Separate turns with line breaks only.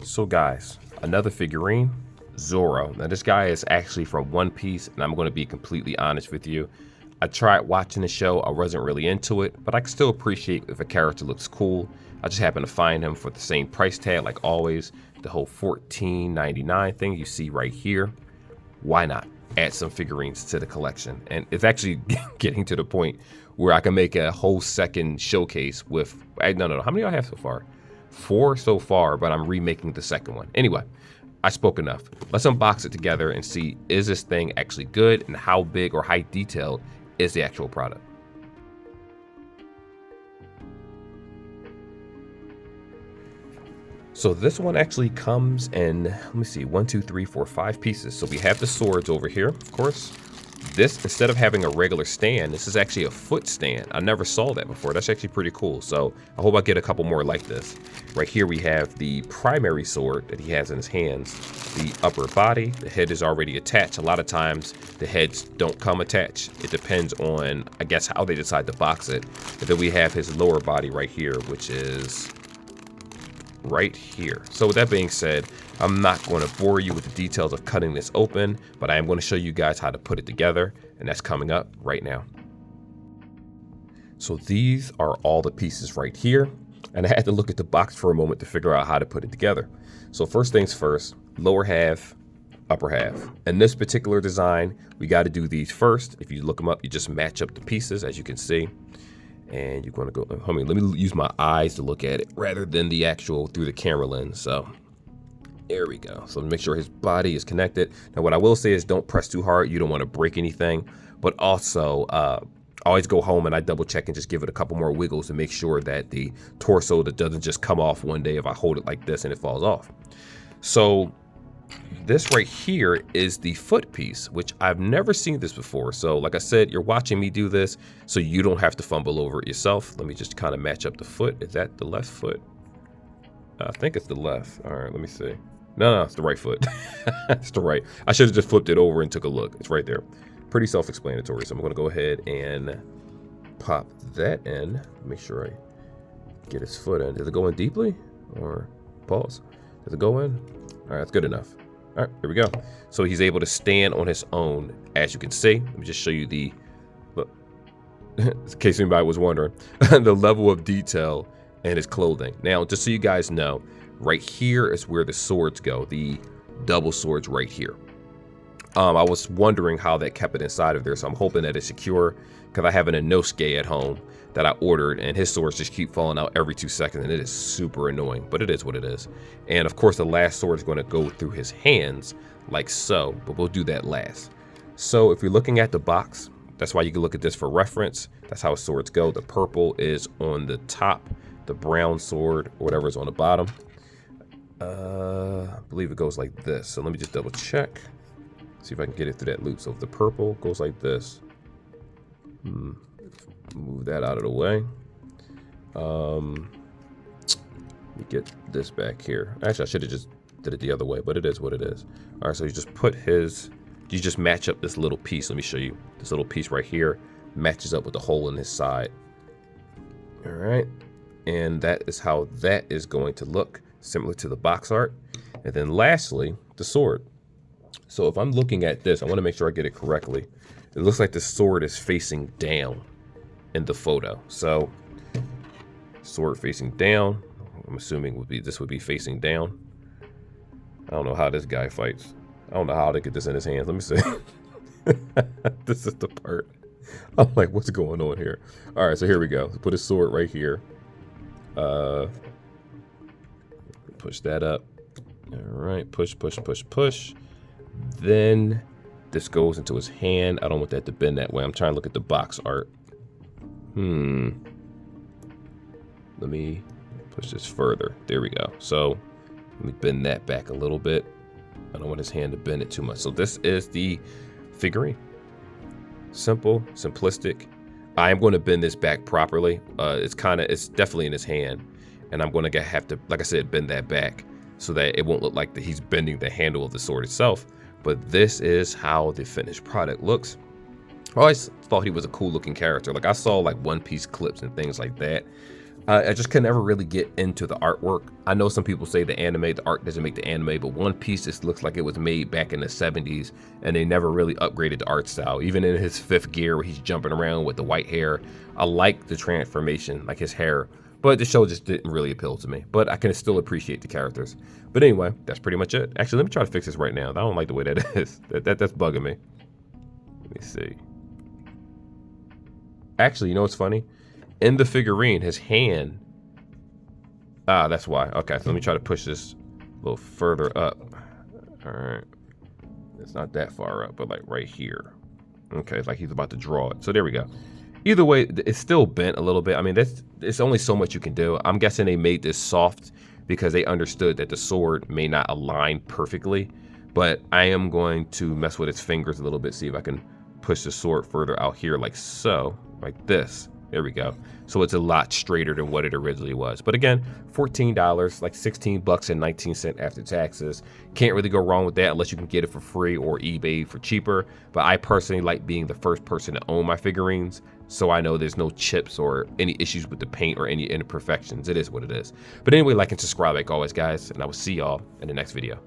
So guys, another figurine, Zoro. Now this guy is actually from One Piece, and I'm going to be completely honest with you. I tried watching the show, I wasn't really into it, but I can still appreciate if a character looks cool. I just happened to find him for the same price tag like always, the whole $14.99 thing you see right here. Why not add some figurines to the collection? And it's actually getting to the point where I can make a whole second showcase with, no, how many do I have so far? 4 so far, but I'm remaking the second one. Anyway, I spoke enough. Let's unbox it together and see, is this thing actually good, and how big or how detailed is the actual product? So this one actually comes in, let me see, 1, 2, 3, 4, 5 pieces. So we have the swords over here, of course. This, instead of having a regular stand, this is actually a foot stand. I never saw that before. That's actually pretty cool. So I hope I get a couple more like this. Right here we have the primary sword that he has in his hands. The upper body, the head is already attached. A lot of times the heads don't come attached. It depends on, I guess, how they decide to box it. And then we have his lower body right here, which is right here. So with that being said, I'm not going to bore you with the details of cutting this open, but I am going to show you guys how to put it together, and that's coming up right now. So these are all the pieces right here, and I had to look at the box for a moment to figure out how to put it together. So first things first, lower half, upper half. In this particular design, we got to do these first. If you look them up, you just match up the pieces, as you can see. And you're going to go, let me use my eyes to look at it rather than the actual through the camera lens. So there we go. So make sure his body is connected. Now what I will say is don't press too hard. You don't want to break anything, but also always go home and I double check and just give it a couple more wiggles to make sure that the torso that doesn't just come off one day if I hold it like this and it falls off. So this right here is the foot piece, which I've never seen this before. So like I said, you're watching me do this so you don't have to fumble over it yourself. Let me just kind of match up the foot. Is that the left foot? I think it's the left. All right, let me see. No, it's the right foot. It's the right. I should have just flipped it over and took a look. It's right there. Pretty self-explanatory. So I'm going to go ahead and pop that in. Make sure I get his foot in. Does it go in deeply? Or pause. Does it go in? All right, that's good enough. All right, here we go. So he's able to stand on his own, as you can see. Let me just show you the, look, in case anybody was wondering, the level of detail in his clothing. Now, just so you guys know, right here is where the swords go, the double swords right here. I was wondering how that kept it inside of there, so I'm hoping that it's secure, because I have an Inosuke at home that I ordered, and his swords just keep falling out every 2 seconds, and it is super annoying, but it is what it is. And of course, the last sword is going to go through his hands, like so, but we'll do that last. So if you're looking at the box, that's why you can look at this for reference. That's how swords go. The purple is on the top, the brown sword, or whatever is on the bottom. I believe it goes like this. So let me just double check. See if I can get it through that loop. So if the purple goes like this, move that out of the way. Let me get this back here. Actually, I should have just did it the other way, but it is what it is. All right, so you just put you just match up this little piece. Let me show you. This little piece right here matches up with the hole in his side. All right, and that is how that is going to look, similar to the box art. And then lastly, the sword. So if I'm looking at this, I want to make sure I get it correctly. It looks like the sword is facing down in the photo. So sword facing down, I'm assuming this would be facing down. I don't know how this guy fights. I don't know how to get this in his hands. Let me see. This is the part. I'm like, what's going on here? All right, so here we go. Put his sword right here. Push that up. All right, push, push, push, push. Then this goes into his hand. I don't want that to bend that way. I'm trying to look at the box art. Let me push this further. There we go. So let me bend that back a little bit. I don't want his hand to bend it too much. So this is the figurine. Simple, simplistic. I am going to bend this back properly. It's definitely in his hand. And I'm going to have to, like I said, bend that back so that it won't look like he's bending the handle of the sword itself. But this is how the finished product looks. I always thought he was a cool looking character. Like I saw like One Piece clips and things like that. I just could never really get into the artwork. I know some people say the art doesn't make the anime, but One Piece just looks like it was made back in the 70s, and they never really upgraded the art style. Even in his fifth gear where he's jumping around with the white hair, I like the transformation, like his hair, but the show just didn't really appeal to me. But I can still appreciate the characters. But anyway, that's pretty much it. Actually, let me try to fix this right now. I don't like the way that is. That's bugging me. Let me see. Actually, you know what's funny? In the figurine, his hand. Ah, that's why. Okay, so let me try to push this a little further up. All right. It's not that far up, but like right here. Okay, it's like he's about to draw it. So there we go. Either way, it's still bent a little bit. I mean, it's only so much you can do. I'm guessing they made this soft because they understood that the sword may not align perfectly. But I am going to mess with its fingers a little bit, see if I can push the sword further out here like so, like this. There we go. So it's a lot straighter than what it originally was. But again, $14, like 16 bucks and 19 cents after taxes. Can't really go wrong with that unless you can get it for free or eBay for cheaper. But I personally like being the first person to own my figurines, so I know there's no chips or any issues with the paint or any imperfections. It is what it is. But anyway, like and subscribe like always, guys, and I will see y'all in the next video.